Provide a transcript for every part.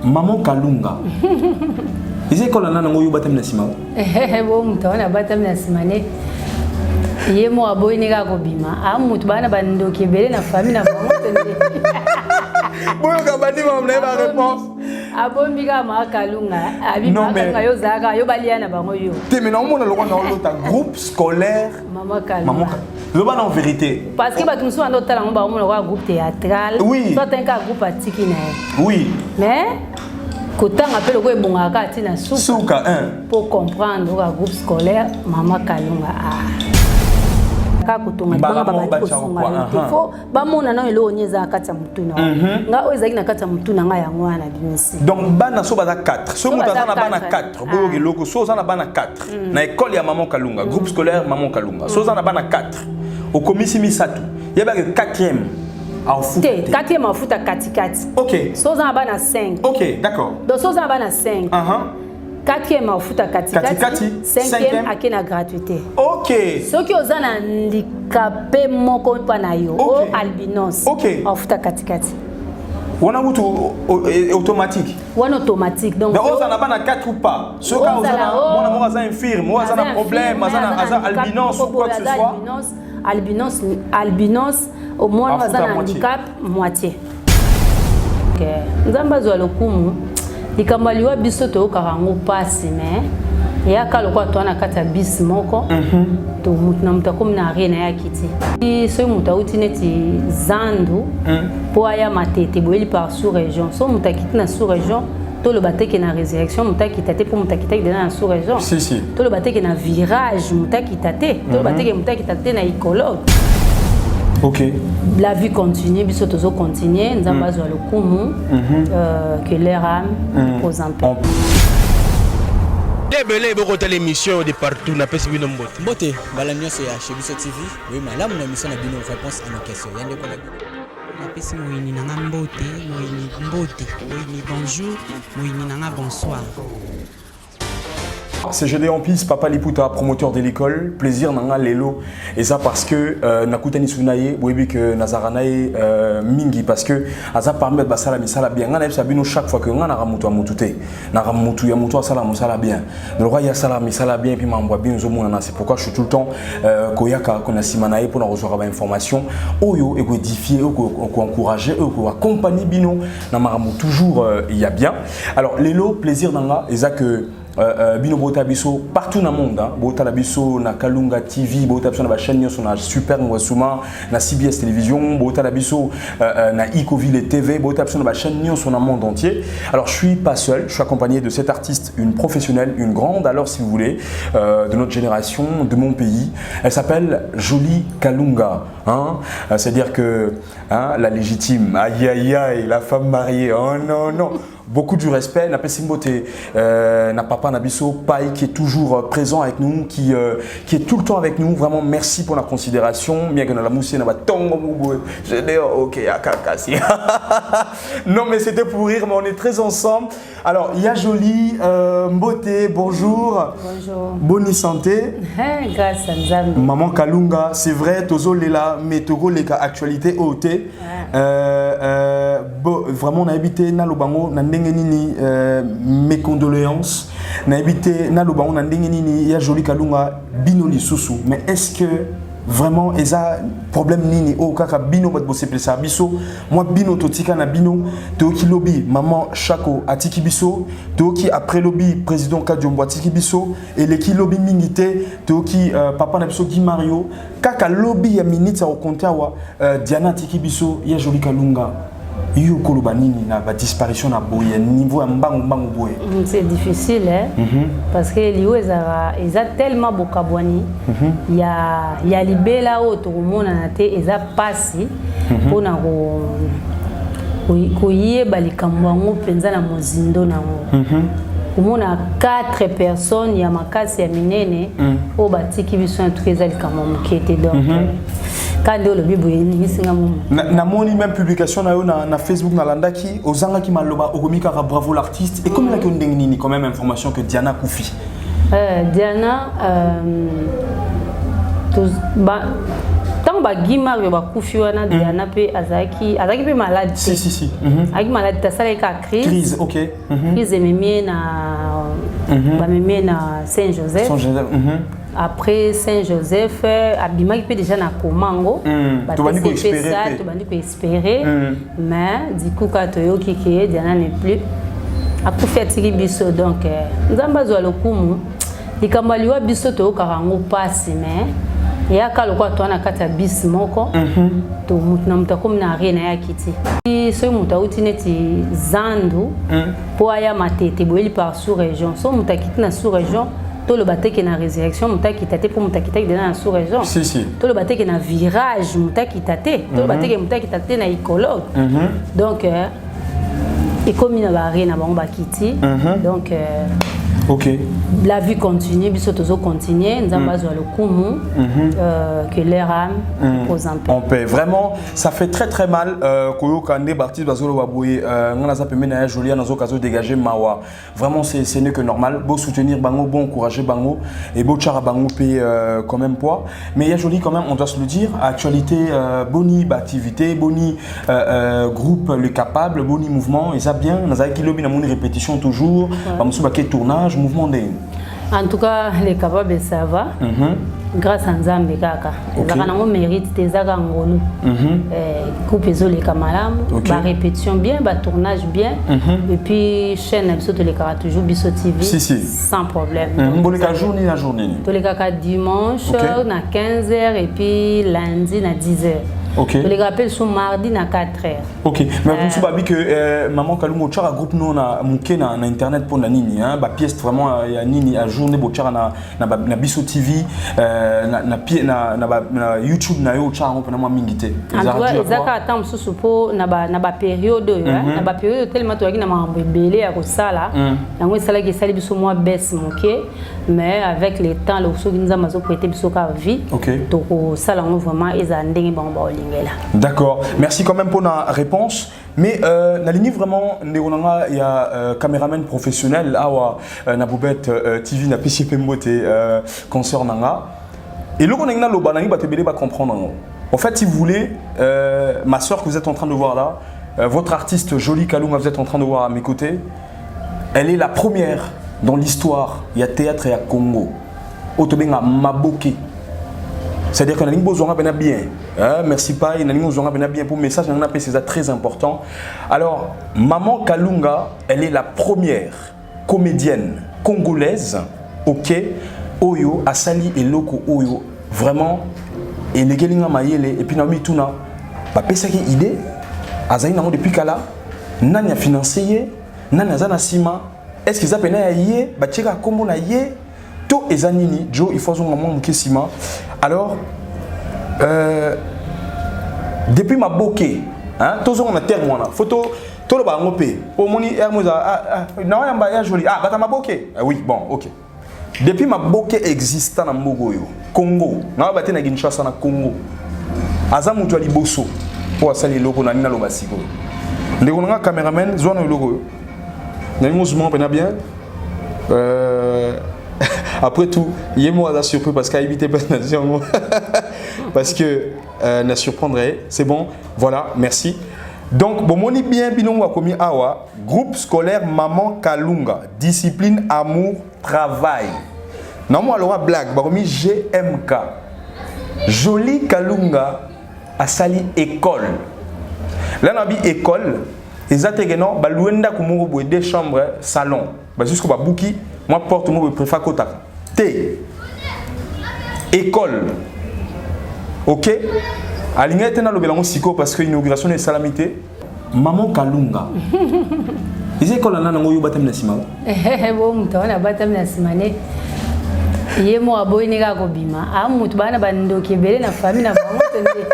Maman Kalunga. Ils école en anango yo batam na sima. Bon mutona batam na simane. Ye mo aboy ni ga ko bima. Amutu bana bando ke bele na famille na bango tende. Boyo ka bandi ma mna ba réponse. Abombi ga ma Kalunga. Abi ma ka yo zaka yo balia na bango yo. Te mais non mona lo na lota groupe scolaire. Maman Kalunga. Le ban en vérité. Parce que batum so ando tala ngomba mo lo groupe théâtral. Oui. Soit un cas groupe atiki na. Oui. Mais quand on appelle le groupe Bongaka, Souka, pour comprendre le groupe scolaire, Maman Kalunga. Donc, bana so bana 4. So mutaza na bana 4. Boyo geloko so za na bana 4. Na école ya Maman Kalunga, groupe scolaire Maman Kalunga. So za na bana 4. Au komisi misatu. Yeba ke 4e. Quatrième en foot à Katikati. Ok. Soza à 5. Ok, d'accord. Donc Soza à 5. Quatrième en foot à Katikati. Cinquième à Kena gratuité. Ok. Ceux qui ont un handicapé mon compte panayo. Okay. Albinos. Ok. En foot à Katikati. On a automatique. On automatique. Donc on n'a pas 4 ou pas. Ceux qui ont un infirme, on a un problème, on a albinos ou quoi que ce soit. Albinos, au moins on a un handicap moitié. Nous avons besoin de l'okumu. Les camaliwa bisoto karango passe mais il y a quand le quoi toi na kata bis moko. To mutna mutakom na rien ya kiti. Ce mutauti neti zandu pour aya matete boeli par sous-région. So mutakiti na sous-région. Tout le bateau qui est dans la résurrection, mutakiti tate pour mutakiti dans la sous-région. Si si. Tout le bateau qui est dans virage, mutakiti tate. Tout le bateau qui est mutakiti tate na écologue. Ok. La vie continue, biso tozo continuer, nous avons besoin le kumu que leur âme pose en paix. Débelé beaucoup de l'émission de partout na pesi bino mbote. Mbote, balamia c'est chez Biso TV. Oui, madame, on a mis ça na bino réponse à nos questions. Yande ko na pesi moyini nanga mbote, moyini mbote, moyini bonjour, moyini nanga bonsoir. C'est Gédéon Pis, Papa Liputa, promoteur de l'école. Plaisir nanga lelo. Et ça parce que nakutani sunaye, webi que nazaranaye mingi parce que aza permet basala misala bien. Ngana sabino chaque fois que ngana ramutu amutute. Na ramutu ya mutu asala musala bien. Le roi ya sala misala bien puis mambwa bien zomona. C'est pourquoi je suis tout le temps koyaka kona simanaye pour recevoir information. Oyo et ko édifier, ko encourager, ko accompagner bino na maramu toujours il y a bien. Alors lelo plaisir nanga et ça que bino bota biso partout dans le monde bota la biso na Kalunga TV bota biso na ba chaîne sur na Super Ngwasuma na CBS télévision bota la biso na Icoville TV bota biso na ba chaîne sur le monde entier. Alors je suis pas seul, je suis accompagné de cette artiste, une professionnelle, une grande alors si vous voulez de notre génération, de mon pays. Elle s'appelle Jolie Kalunga c'est-à-dire que la légitime, aïe aïe aïe, la femme mariée, oh non non. Beaucoup de respect, na papa Nabiso Pai qui est toujours présent avec nous, qui est tout le temps avec nous. Vraiment merci pour la considération. Non mais c'était pour rire, mais on est très ensemble. Alors il y a Jolie, Mbote, bonjour. Bonjour. Bonne santé. Grâce à Nzambe. Maman Kalunga, c'est vrai, Tozo Lela, mais Togo Leka actualité OT. Vraiment on a habité Nalobango, mes condoléances. Na habité Nalobango, na nini ya Jolie Kalunga bino lisusu. Mais est-ce que vraiment il y a problème nini au kaka bino bat bosser ça biso moi bino totika na bino toki lobby maman Chako atiki biso toki après lobby président Kadiombo atiki biso et les ki lobby mingité toki papa na biso Guy Mario kaka lobby ya minute au compter wa Diana atiki biso ya Jolie Kalunga. Yo koloba nini na ba disparition na boye niveau mbangu boye. C'est difficile parce que liyo eza tellement bokabwani ya libela o to mona na te eza pasi pona ko yeba likambo ngo penza na mozindo nango. Kumona 4 personnes ya makasi ya minene o batiki biso en tout cas likambo mokete donc quand le bible singa na moni même publication na Facebook na landaki ozanga ki maloba okomika bravo l'artiste et comme la kondengini quand même information que Diana Koufi tant ba gima ke ba kufi wana Diana pe azaki pe malade. Si. Azaki malade ta sala ka crise. OK. Crise mémé na Saint-Joseph. Après Saint-Joseph, abima qui peut déjà na komango. Tu vas nous espérer. Tu vas nous espérer. Mais du coup quand tu yoki ke Diana n'est plus a kufi atiki biso donc nzamba zo lokumu likambaliwa biso to karango passe mais ya ka lokwa to na kata bis moko to mutuna mutakom na arena ya kiti so muta utineti zandu po aya matete boeli par sous région so mutakiti na sous région to le bateke na résurrection mutakitate po mutakita na sous région si to le bateke na virage mutakitate to le bateke mutakitate na écologue donc et comme il y a l'arène à Bambakiti, donc la vie continue, biso tozo continue, nous avons besoin le kumu que leur âme pose en paix. En paix. Vraiment, ça fait très mal koyo kande Baptiste Bazolo Baboué, ngana za pemé na Jolia nazo kazo dégager mawa. Vraiment ce n'est que normal, beau soutenir bango, bon encourager bango et beau chara bango paye quand même poids. Mais il y a joli quand même, on doit se le dire, actualité boni activité, boni groupe le capable, boni mouvement et ça bien, naza ki lobi na moni répétition toujours, ba musu ba tournage mouvement de... En tout cas, les capables, ça va. Grâce à Nzambe kaka. Ezaka nango mérite tezaka ngolu. Coupe les kamalam, ba répétition bien, ba tournage bien. Et puis chaîne biso to les kara toujours biso TV sans problème. Bon les journée la journée. To les kaka dimanche na 15h et puis lundi na 10h. Je les rappelle sur mardi à 4h. OK. Mais vous savez que maman Kalungo Chara groupe nous na muké na internet pour na nini hein ba pièce vraiment ya nini à journée bo Chara na biso TV na YouTube na yo Chara on peut na mingité. En tout cas ezaka attend susu po na ba période na ba période tellement to na mambo belé ya ko sala yango sala ki sali biso moi baisse muké mais avec le temps le so kinza mazo prêter biso ka vie to ko sala vraiment ezandenge bango. D'accord, merci quand même pour la réponse. Mais la ligne vraiment, il y a caméraman professionnel, na Boubette TV, na PCP Mbote, concert nanga. Et le qu'on a le banani, va comprendre. En fait, si vous voulez, ma soeur que vous êtes en train de voir là, votre artiste Jolie Kalunga, vous êtes en train de voir à mes côtés, elle est la première dans l'histoire. Il y a théâtre et à Congo. Otobenga Maboke. C'est-à-dire qu'on a besoin de bien. Merci pas, il a besoin de bien pour le message, c'est très important. Alors, Maman Kalunga, elle est la première comédienne congolaise, Oyo, Asali et Loko Oyo, vraiment, et les Gelinga Mayele, et puis Naomi Tuna, c'est une idée, Azaï Namo depuis Kala, Nanya financé, Nanya Zanasima, est-ce qu'ils appellent à Yé, Bacheka Kombo na Yé, To Ezanini, Joe, il faut son maman Mukesima. Alors, depuis ma bokeh, hein, tous on a terme photo, tout le bas ngopé. Pour moni hermosa, non yamba joli. Ah, bata ma bokeh. Oui, bon, ok. Depuis ma bokeh existe na Mogoyo, Congo. Na bate na Kinshasa na Congo. Azamu tu ali bosso. Pour asali logo na nina lobasiko. Ndeko nga cameraman zone logo. Na mouvement pena bien. Après tout, il est moi surpris parce qu'à éviter parce que la surprendrait. C'est bon, voilà, merci. Donc, bon, mon bien binon a commis awa groupe scolaire Maman Kalunga, discipline, amour, travail. Non, moi alors blague, bah commis GMK, Jolie Kalunga a sali école. Là, on a dit école. Les atégénants, bah l'ouenda comme on deux chambres, salon, bah jusqu'au bah bouki. Moi, porte moi, je préfère Kotaka. T. École. Ok? Aligné était dans le bélango siko parce que l'inauguration est salamité. Maman Kalunga. Les écoles là, on a eu baptême nassima. Bon, on a baptême nassima. Yé moi boy nega kobima. Ah, mutu bana bando kebele na famille na bango tende.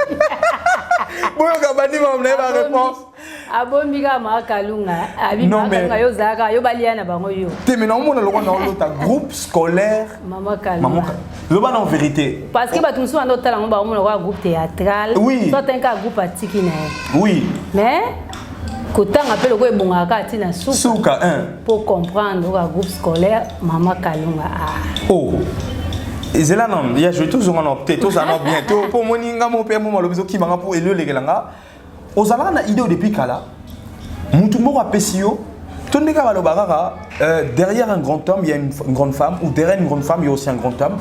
Bon, kabani ma mne ba réponse. Abombiga ma Kalunga. Abi ma Kalunga yo zaka yo balia na bango yo. Té mais non mon lo na l'autre groupe scolaire Maman Kalunga. Le ban en vérité. Parce que batum so ando tala ngomba mo lo groupe théâtral. Oui. Soit un groupe atiki na. Oui. Mais Kotanga appelle le bongaka tina souka pour comprendre le groupe scolaire Maman Kalunga. Oh. Et là, non, il y a tous en opté, tous en bientôt. Pour moi, ninga mon père, mon lobiso qui m'a pour élire les galanga. Aux alana na idée depuis kala. Mutumbo a pesio. Tout le monde derrière un grand homme, il y a une grande femme, ou derrière une grande femme, il y a aussi un grand homme.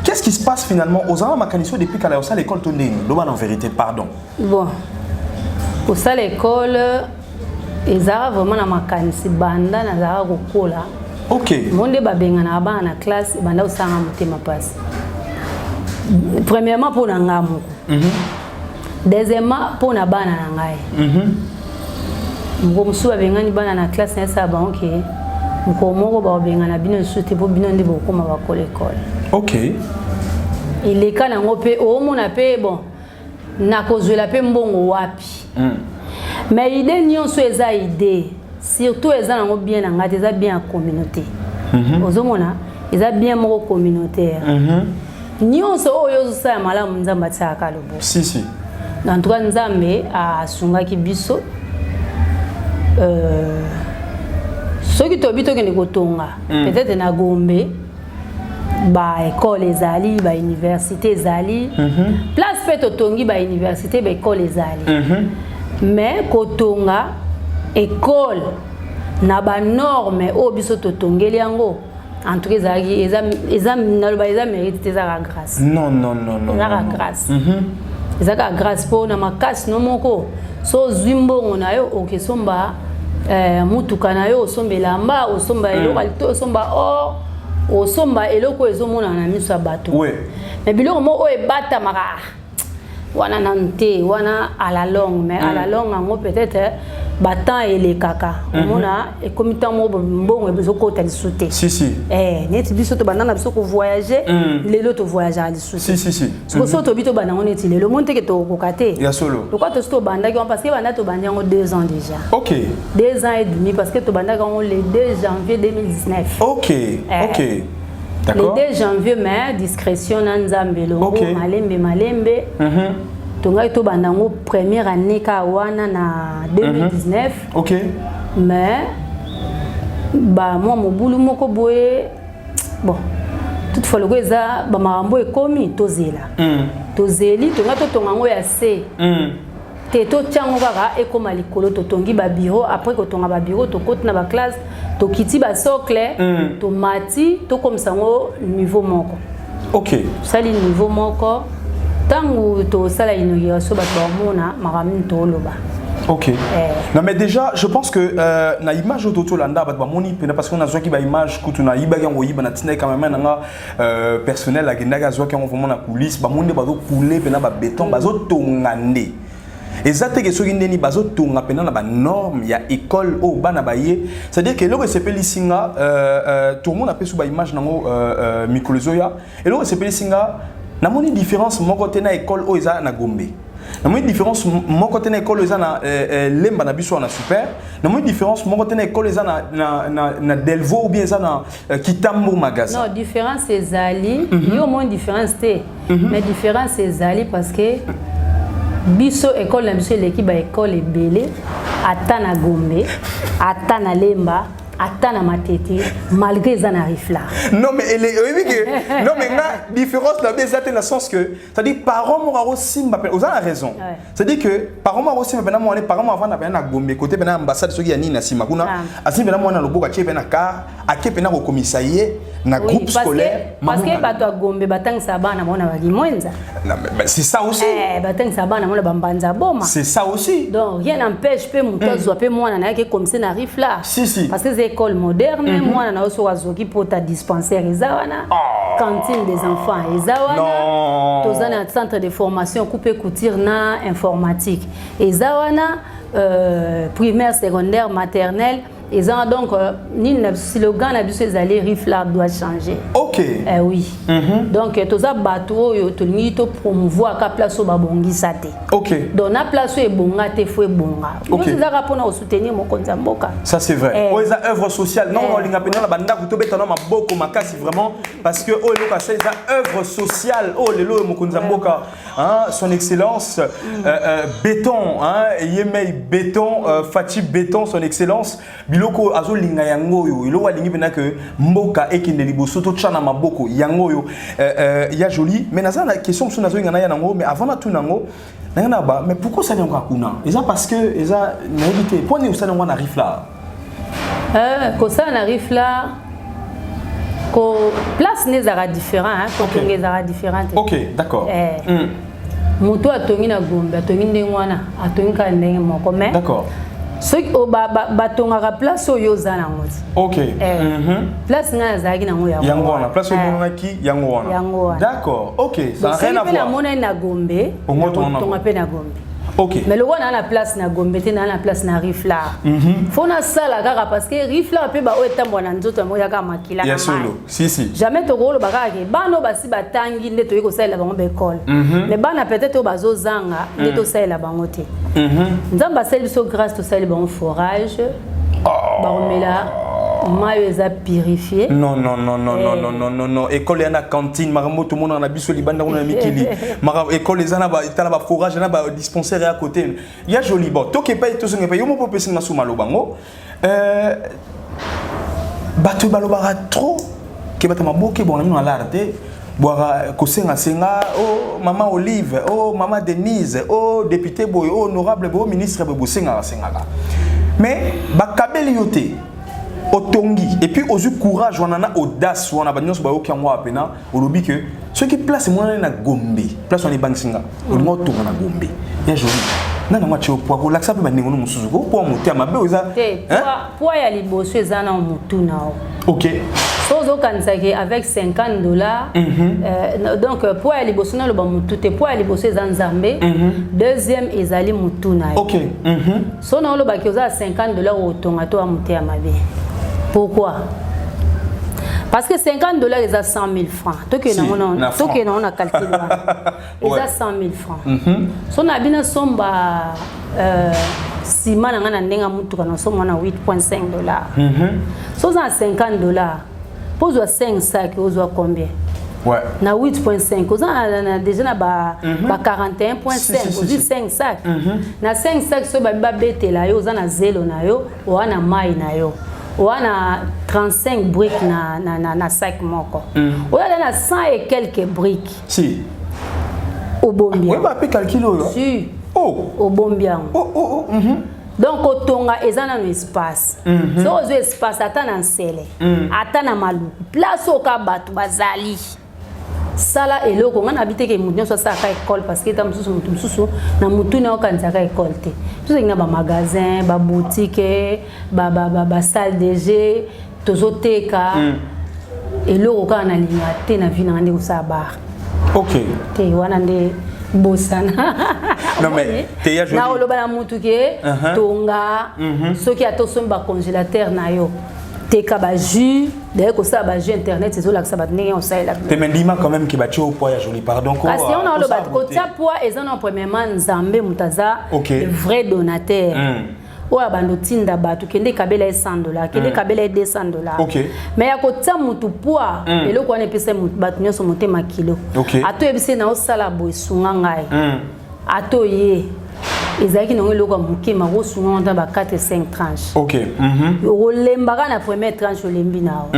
Qu'est-ce qui se passe finalement aux alana makaniso depuis kala au l'école tourne en vérité, pardon. Bon, pour ça l'école, ils ont vraiment na makanisi banda na zara kokola. Ok. Monde babenga na ba na classe banda usanga mutema passe. Premièrement pour nangamu. Deuxièmement pour na bana na ngai. Mgomusu babenga ni bana na classe na sa banque. Mkomoko ba babenga na bino sote po bino ndi bokoma ba l'école. Ok. Il est kana ngope o mona pe bon. Na kozwela pe mbongo wapi. Mais idée nyonso eza idée. Surtout les gens bien engagés, ils ont bien en communauté. Ozomona, ils ont bien moko communautaire. Nyonso oyo ça malamu nzamba tsaka lobo. Si. En tout cas nzambe a sungaki biso soki tobito kende kotonga peut-être na Gombe ba école ezali ba université ezali place pe totongi ba université ba école ezali mais kotonga école na ba norme o biso totongeli yango en tout cas eza mérite eza grâce non eza grâce eza grâce po na makasi no moko so zwimbongo na yo okesomba mutuka na yo osomba elamba osomba eloko alito osomba or osomba eloko ezomona na miso ya bato mais biloko mo o ebata maka wana nante wana à la longue mais à la longue ngo peut-être battant et les caca mona et comme temps mo mbongo bezo ko tali sauter si net biso to banana biso ko voyager lelo to voyager ali sauter si so so to bito banana on le monde que to ko kate ya solo pourquoi to sto banda parce que banda to banda ngo 2 ans déjà ok 2 ans et demi parce que to banda ngo le 2 janvier 2019 ok d'accord le 2 janvier mais discrétion na nzambe longo malembe tonga to bandango première année ka wana na 2019 ok mais ba moi mobulu moko boye bon toutefois le goza ba marambo ekomi tozela tozeli tonga to tonga ngo ya C te to tiango kaka ekoma likolo to tongi ba bureau après ko tonga ba bureau to kote na ba classe to kiti ba socle to mati to comme ça ngo niveau moko ok sali niveau moko tangu to sala inauguration ba mona maramni to loba ok non mais déjà je pense que na image autour landa ba moni parce qu'on a zo ki ba image kutu na iba yango yiba na tina quand même na personnel la genda zo ki on vraiment na police ba monde ba zo couler pena ba béton ba zo tongande exactement que soki ndeni bazo tonga pena na ba norme ya école o bana baye c'est-à-dire que loko sepeli singa tout le monde appelle sous ba image nango mikolozoya et loko sepeli singa na moni différence mon côté na école o eza na Gombe na moni différence mon côté na école eza na lemba na biso na super na moni différence mon côté na école eza na Delvaux ou bien eza na Kitambo magasin non différence ezali yo moins différence té mais différence ezali parce que biso école na biso l'équipe ba école ebele ata na Gombe ata na Lemba ata na Matete malgré ça n'arrive là non mais elle est oui que non mais la différence là bien dans le sens que ça dit parents moi aussi m'appelle vous avez raison c'est dire que parents moi aussi m'appelle moi les parents avant na na Gombe côté na ambassade soki ya nini na sima kuna asi bena moi na loboka tie bena car aké pena au commissariat na groupe scolaire parce que bato a Gombe batangisa bana mona ba limwenza non mais c'est ça aussi batangisa bana mona bambanza boma c'est ça aussi donc rien n'empêche pe mutozo pe mwana na yake comme ça n'arrive là si parce que c'est école moderne mwana na oso wazoki pota dispensaire ezawana cantine des enfants ezawana tozana centre de formation coupe couture na informatique ezawana primaire secondaire maternelle et ça donc ni le slogan na biso ezali Riflar doit changer. OK. Oui. Donc toza bateau yo to lingi to promouvoir ka place au babongisa te. OK. Donc na place e bonga te fo e bonga. OK. Nous za rapona au soutenir mon konza mboka. Ça c'est vrai. O eza œuvre sociale non on linga pena la banda ko to betana maboko makasi vraiment parce que o loka c'est œuvre sociale o lelo mo konza mboka hein son excellence béton hein Yemei béton Fati béton son excellence biloko azo linga yango yo ilo walingi pena que mboka ekende liboso to tchana maboko yango yo ya joli mais naza la question sur nazo ngana ya nango mais avant na tout nango nanga ba mais pourquoi ça n'encore kuna et ça parce que et ça n'habité point où ça on arrive là quand ça on arrive là ko place les ara différent hein ko les ara différentes OK d'accord moto atongi na gombe atongi ndengwana atongi ka ndenge moko mais d'accord ce qui batongaka place oyo za na ngoti OK place nga zaki na ngoya yangona place oyo ki yangona d'accord OK ça n'a rien à voir na mona na gombe tonga pe na gombe OK mais le roi na place na gombe te na place na rifla fona sala kaka parce que rifla pe ba o etambo na nzoto mo yaka makila na solo si jamais to golo baka ke bano basi batangi nde to yiko sala bango be école mais bana peut-être o bazo zanga nde to sala bango te nzamba sala biso grâce to sala bango forage ba romela mayo eza purifié non école yana cantine marambo tout monde na biso libanda on na mikili mara école ezana ba tala ba forage na ba dispensaire à côté ya joli bon toke pa to songe pa yo mo popesi na suma lo bango bato balobara trop ke bata maboke bon na l'arte boira kosenga senga oh maman Olive oh maman Denise oh député boy oh honorable boy ministre boy senga mais bakabeli yote otongi et puis aux courage on en a audace on a bagnos ba okiango apena olobi que ceux qui place moi na gombe place on est bangsinga on moto na gombe ya joli nana mwa cho po ko laksa pe baningo musuzu ko po motia mabe oza po ya liboso ezana mutu nao OK sozo kansaki avec $50 donc po ya liboso na lo ba mutu te po ya liboso ezanzambe deuxième ezali mutu na OK so na lo ba ki oza $50 otonga to amutia mabe. Pourquoi? Parce que $50 ils a 100 000 francs. Tout que on a calculé. Ils a 100 000 francs. Son abina somba si man ngana ndenga mutu kana somba na $8.5. So za $50. Pose 5 sacs ozo combien? Ouais. Na 8.5 oza déjà na ba 41.5 ozi 5 sacs. Na 5 sacs so ba betela yo oza na zelo na yo o na mai na yo. On a 35 briques na sac moko. On a 100 et quelques briques. Si. Au Bombia. Oui, bah peut calculer là. Si. Oh. Au Bombia. Donc au Tonga ezana no espace. So ozo espace atana nsele. Atana malu. Place au kabatu bazali. Sala eloko ngana habite ke mutu so sa ka école parce que tam susu na mutu na okanza ka école te. Tout ça ba magasin, ba boutique, ba salle de jeu, tozoteka. Eloko kana linga te na vina ngande usaba. OK. Te wana nde bosana. Non mais te ya joli. Na oloba na mutu ke tonga soki atosomba congélateur na yo. Teka ba jus d'ailleurs que ça ba jus internet c'est là que ça va tenir on sait là te mendima quand même ki ba tio poids ya joli pardon ko parce que on a le bat ko tia poids et on premièrement nzambe mutaza le vrai donateur o abando tinda batu kende kabela $100 kende kabela $200 mais ya ko tia mutu poids eloko wana pesa mutu batu nyoso motema kilo ato ebise na osala boisunga ngai ato ye ezaki na eloko muke ma rosunga nda ba 4 et 5 tranches OK olembaka na première tranche olembi nao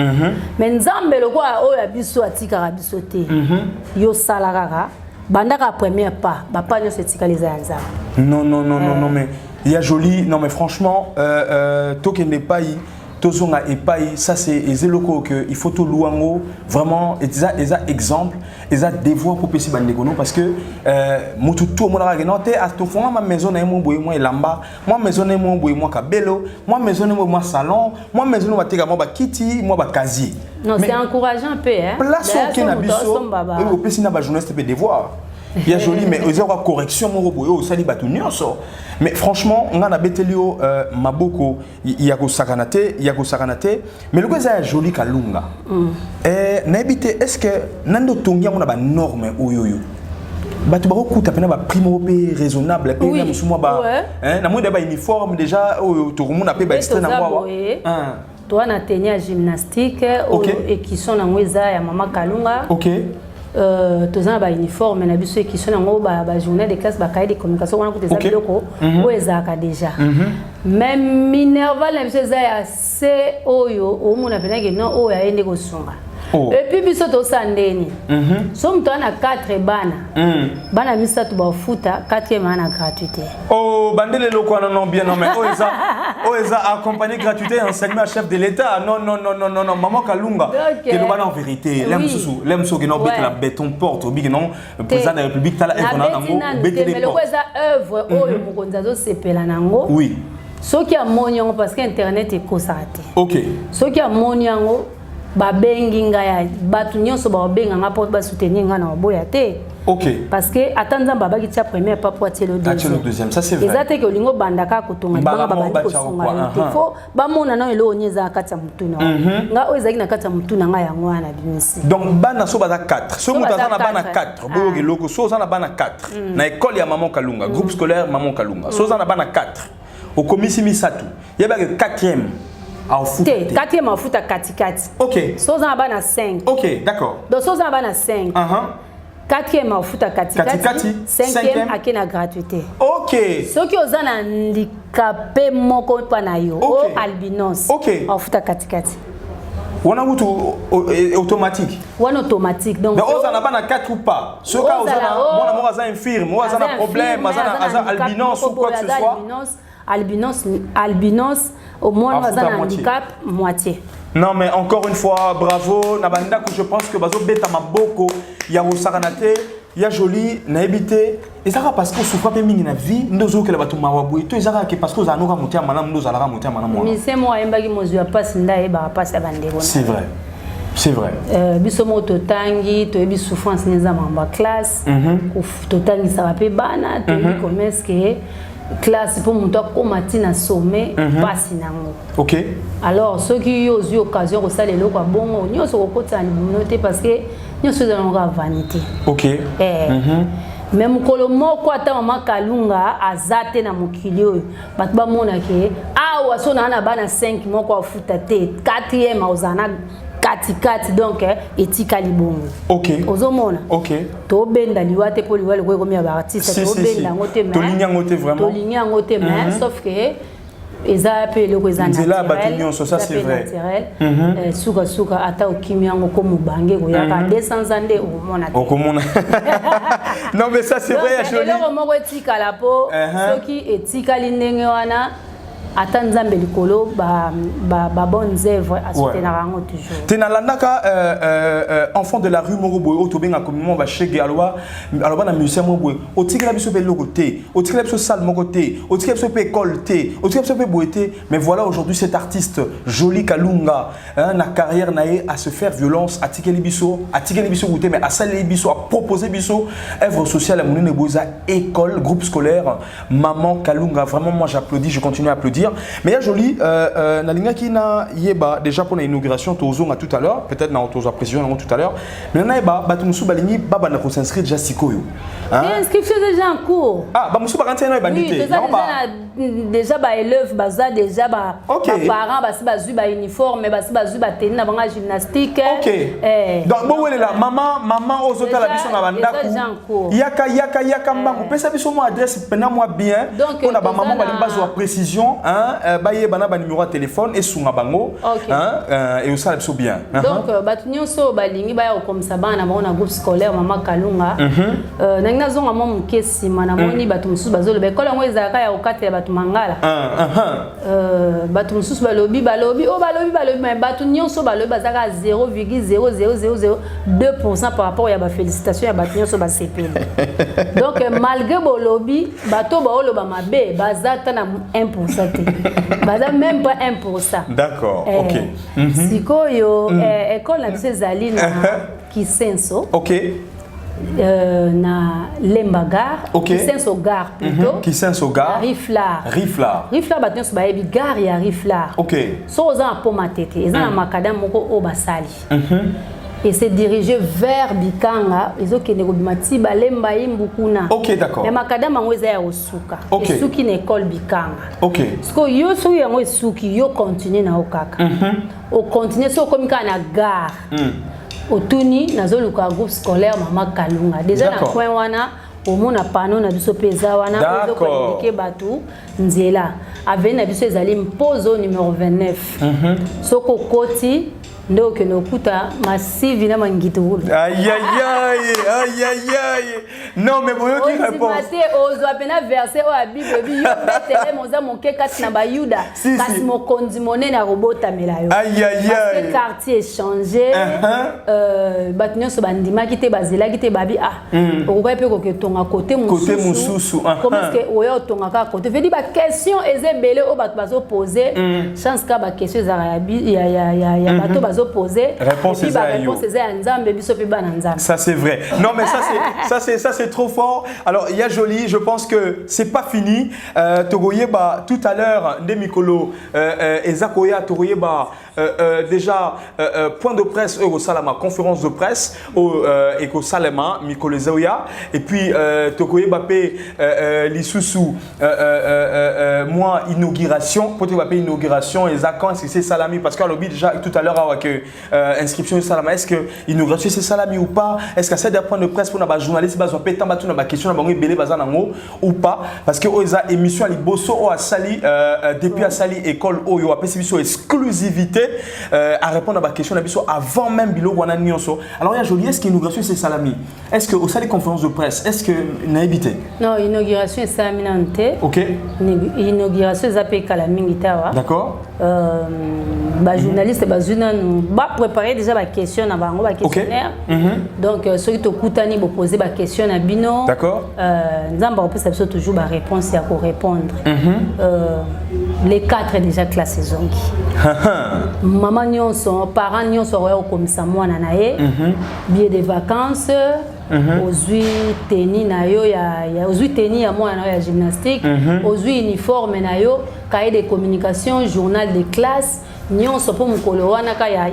mais nzambe lokwa oyo abiso atikaka biso te yo sala kaka bandaka première pas bapa nyo setika les nzambe non mais il y a joli non mais franchement token n'est pas tozonga epai ça c'est ezeloko que il faut to luango vraiment eza exemple eza devoir pour pesi bandekono parce que mutu tout mon ara genote à to fond ma maison na mo boye moi elamba moi maison na mo boye moi kabelo moi maison na moi salon moi maison na bateka moi ba kiti moi ba casier non c'est encourageant peu hein place aucun abiso et au pesi na ba journaliste pe devoir il y a joli mais ils ont correction mon robot au sali batu nyonso mais franchement on a betelio maboko il y a ko sakanate mais le cosa joli kalunga na ebité est-ce que nando tongia on a ba norme oyoyo batu ba ko tapena ba primo pe raisonnable pe na musuma ba hein na mo de ba uniforme déjà tout le monde a pe ba extrait na moi toi na tenir gymnastique et qui sont en weza ya mama kalunga OK tous ba uniforme na biso qui sont en ba journée de classe ba cahier de communication wana kuteza biloko o ezaka déjà même minerval na biso za ya se oyo o mona penake non o ya ende ko sunga Et puis biso to sandeni. So mto na 4 bana. Bana misa to ba futa 4e ana gratuité. Oh bandele loko non bien non mais Oeza accompagné gratuité enseignement chef de l'état. Non maman Kalunga. Que nous en vérité, l'aime so que non la béton porte au big non président de la République tala œuvre nango bété mais Oeza œuvre oyo mokonza zo sepela nango. Oui. Ce qui a moniongo parce que internet est kosate. OK. Ce qui a moniongo ba bengi ngaya batu nyonso ba benga nga pour ba soutenir nga na boya te. OK. Parce que attendant baba ki tia première pas pour tirer le deuxième. Ça c'est vrai. Exactement que lingo bandaka kutonga baba baba ko songa. Il faut ba mona na elo onyeza kata mutuna. Nga oyezaki na kata mutuna nga yango wana binisi. Donc bana so baza 4. So mutaza na bana 4. Boyoge loko so za na bana 4. Na école ya maman Kalunga, groupe scolaire maman Kalunga. So za na bana 4. Au commissi misatu. Yeba que 4e. En foot. 4e en foot à katikati. OK. Soza bana 5. OK, d'accord. Donc soza bana 5. 4e en foot à katikati. 5e à kena gratuité. OK. Ce qui oza na handicapé moko pana yo o albinos. OK. En foot à katikati. On a automatique. On automatique. Donc, mais on n'a pas 4 ou pas. Ce cas, on a infirme, on a un problème, on a albinos ou quoi que ce soit. Albinos, au moins, on a un handicap moitié. Non, mais encore une fois, bravo. Nabanda, je pense que Bazo Beta Maboko, il y a Rosaranate, il y a Joli, Naibité. Et ça, parce qu'on souffre pas bien dans la vie, nous avons que la bateau Mawaboui. Tout ça, parce que nous avons monté à Manam, nous allons monter à Manam. Mais c'est moi, je ne passe pas à c'est vrai. C'est vrai. Bisomo totangi, to ebi souffrance neza mamba classe. Totangi ça va pe bana, to ebi commerce que classe pour monter comme matin à sommet passe nango. OK. Alors ceux qui ont eu occasion de ça les loko bon, nous so ko tsani noter parce que nous sommes dans la vanité. OK. Même kolo moko ata mama Kalunga azate na mokili oyo bato ba mona ke awa so na bana 5 moko afuta te 4e mauzana katikati donc etika libongo. OK. Ozomona. OK. To benda liwate po liwale ko comme ya artiste to benda ngote mais. To linya ngote vraiment. To linya ngote mais sauf que eza pe le ko eza naturel. Ça c'est vrai. Naturel. Suka ata okimi yango ko mubange ko ya ka 200 ans de omona. Okomona. Non mais ça c'est vrai joli. Le moko etika la po soki etika lindenge wana ata nzambe likolo ba bonnes œuvres à soutenir rango toujours. Tena landaka enfant de la rue Moroboy otobenga communément ba chege alwa na musée Moroboy otikela biso pe lokoté otikela biso salle mokoté otikela biso pe école té otikela biso pe boité mais voilà aujourd'hui cet artiste Joli Kalunga na carrière naé à se faire violence atikeli biso goûté mais à saler biso à proposer biso œuvre sociale à monene boza école groupe scolaire maman Kalunga vraiment moi j'applaudis je continue à applaudir. Mais il y a Joli, Nalinga qui na yeba déjà pour l'inauguration tozonga tout à l'heure, peut-être na tozo précision tout à l'heure. Mais na yeba batumusu balingi baba na ko s'inscrire déjà sikoyo. Inscription déjà en cours. Ah, ba musu ba kanti na bandité. Déjà ba élève baza déjà ba parents basi ba uniforme basi ba tenue na banga gymnastique. OK. Donc bo wele la maman ozota la biso na bandaku. Yaka mbangu pesa biso mo adresse pena moi bien pour na ba maman balingi bazo précision. Baye bana ba numéro de téléphone et sunga bango et aussi ça bien. Donc batunyo so balingi baya comme ça bana ba na groupe scolaire maman Kalunga nanga zonga mo mkesi mana moni batu mususu bazolo ba kola ngo ezaka ya okate batu mangala batu mususu balobi mais batunyo so balobi bazaka 0,00002% par rapport ya ba félicitations ya batunyo so ba CP. Donc malgré bolobi bato ba oloba mabe bazata na 1%. Bada même pas 1%. D'accord, OK. Sikoyo école na biso ezali na Kisenso. OK. Na Lembagar, Kisenso Gare plutôt. Kisenso Gare. Riflar batenso bayebi gare ya Riflar. OK. So oza na poma tete, eza na makadam moko o basali. Et se diriger vers Bikanga, ils ont kende kobimati balemba imbukuna. OK, d'accord. Mais makadam ngo eza ya osuka. Esuki na école Bikanga. OK. Sko yo so yango esuki yo continue na okaka. O continue so komika na gare. Otuni nazoluka groupe scolaire Mama Kalunga. Déjà na point wana omona pano na biso peza wana ozo communiquer batu nzela. Avec na biso ezali mpozo numéro 29. Soko koti donc nokuta massive na mangitulu Aïe aïe aïe aïe aïe aïe. Non mais boyo qui répond. Ozo apena verset o a Bible bi yo betele moza moke kati na bayuda kasi mokonzi monene robota melayo. Aïe aïe aïe. Le quartier changé batinyo so bandima kite bazela kite babi okoka pe ko ketonga côté mususu. Comment est-ce que oyo tonga ka côté veut dire ba question ezebele o bato bazo poser chance ka ba question ya bato bazo poser réponse ça c'est vrai. Non mais ça c'est trop fort. Alors il y a joli, je pense que c'est pas fini. Togoyeba tout à l'heure Ndemikolo Ezakoya Togoyeba déjà point de presse au Salama conférence de presse au Eko Salama Mikolo Zaoya et puis Togoyeba pe Lisusu moi inauguration pour te inauguration Ezakan est-ce que c'est Salami parce qu'à l'objet déjà tout à l'heure avec inscription de Salama est-ce que inauguration c'est Salami ou pas est-ce que ça doit prendre de presse pour les journalistes bazo pétant batu na ba question na bango belé bazanango ou pas parce que oza émission ali bosso o a sali depuis a sali école oyo a pesi biso exclusivité à répondre à ba question na biso avant même bilo wana nyonso alors il y a joli est-ce que inauguration c'est Salami est-ce que au sali conférence de presse est-ce que na habité non inauguration c'est Salami nante OK inauguration zape kala mingi tawa d'accord ba journaliste bazuna ba préparer déjà ba question na bango ba questionnaire donc ceux qui te koutani bo poser ba question na bino d'accord nzamba on peut toujours ba réponse à ko répondre les 4 déjà classe zongi maman nyonso parents nyonso oyo komisa mwana na ye billet de vacances ozui tennis na yo ya ozui tennis ya mwana na yo ya gymnastique ozui uniforme na yo cahier de communication journal de classe nyonso po mukolo wana ka ya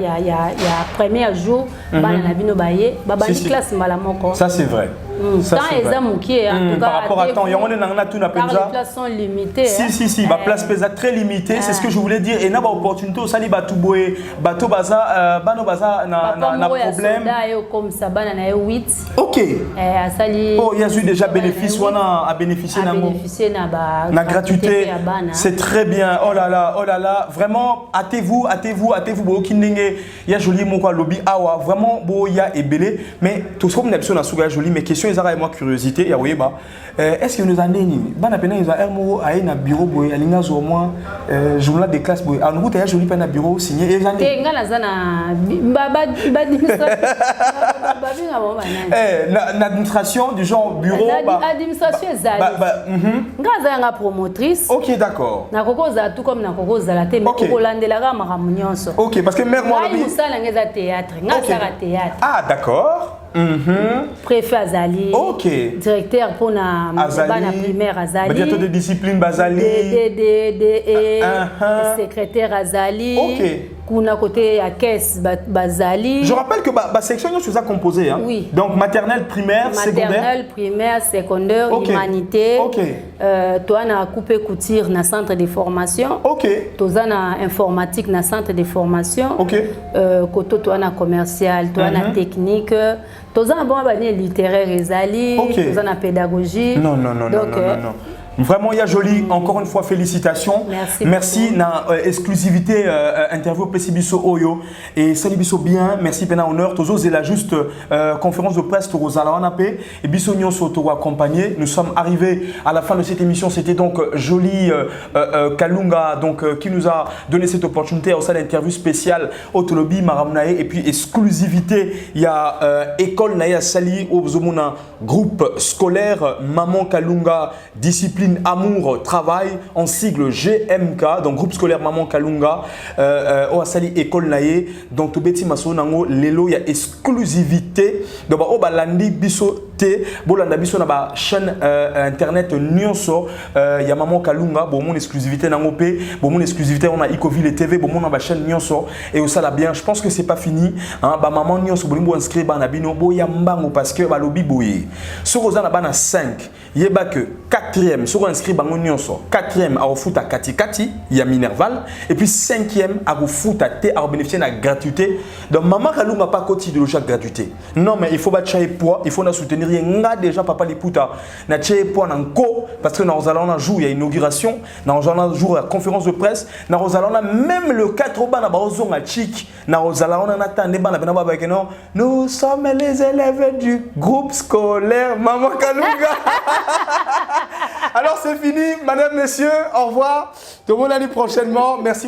premier jour bana na bino baye babani classe mbala moko ça c'est vrai ça c'est vrai par rapport à temps il y a on tout na penza les places sont limitées si ba place pesa très limitée c'est ce que je voulais dire et na ba opportunité au sali batu boye bato baza bano baza na problème comme ça bana na 8 OK asali oh il y a eu déjà bénéfice wana à bénéficier na gratuité c'est très bien oh là là vraiment hâtez-vous bo kindenge il y a joli moko lobby awa vraiment bo ya ebele mais tout ce comme na suga joli mais question ezara et moi curiosité ya weba est-ce que nous aneni bana pena ils a mo ai na bureau boy alinga zo moi journal de classe boy en route ya joli pena bureau signé et zande ngala zana l'administration du genre bureau l'administration ezali ngaza nga promotrice OK d'accord na kokoza tout comme na kokoza la te mais kokolandelaka makambo nyonso OK parce que mère moi lobi musala ngeza théâtre ngasa théâtre ah d'accord préfet Azali OK directeur pour na bana primaire Azali directeur de discipline Bazali secrétaire Azali OK kuna côté à caisse Bazali je rappelle que ba section nous ça composé hein oui. donc maternelle primaire secondaire humanité OK toi na couper couture na centre de formation OK toi na informatique na centre de formation OK koto toi na commercial toi na technique toi na bon bani littéraire Ezali toi na pédagogie non vraiment il y a joli encore une fois félicitations merci na exclusivité interview Pesibiso Oyo et Salibiso bien merci pena honneur tozo la juste conférence de presse Torozala Wanapé et Biso Nyonso to accompagné nous sommes arrivés à la fin de cette émission c'était donc joli Kalunga donc qui nous a donné cette opportunité au sein d'interview spéciale Otolobi Maramnae et puis exclusivité il y a école Naya Sali au Zomuna groupe scolaire Maman Kalunga discipline Amour Travail en sigle GMK donc groupe scolaire Maman Kalunga au Asali école naye donc tobeti maso nango lelo ya exclusivité donc ba obalandi biso te bolanda biso na ba chaîne internet nyonso ya Maman Kalunga bon mon exclusivité nango pe bon mon exclusivité on a Icoville TV bon mon na ba chaîne nyonso et au sala bien je pense que c'est pas fini hein ba maman nyonso bolimbo inscrire ba na bino bo ya mbango parce que ba lobi boye sokoza na bana 5 yeba que 4e soko inscrit bango nyonso 4e a ofuta kati ya Minerval et puis 5e a ofuta te a bénéficier de gratuité donc Maman Kalunga pas côté de la gratuité non mais il faut battre poids il faut soutenir sérieux nga déjà papa Liputa na tché point encore parce que nous allons un jour il y a inauguration nous allons un jour la conférence de presse nous allons même le 4 ban na bazonga chic nous allons en attendre ban na baba que non nous sommes les élèves du groupe scolaire Maman Kalunga. Alors c'est fini, madame, messieurs, au revoir. Tout le monde à l'année prochainement. Merci.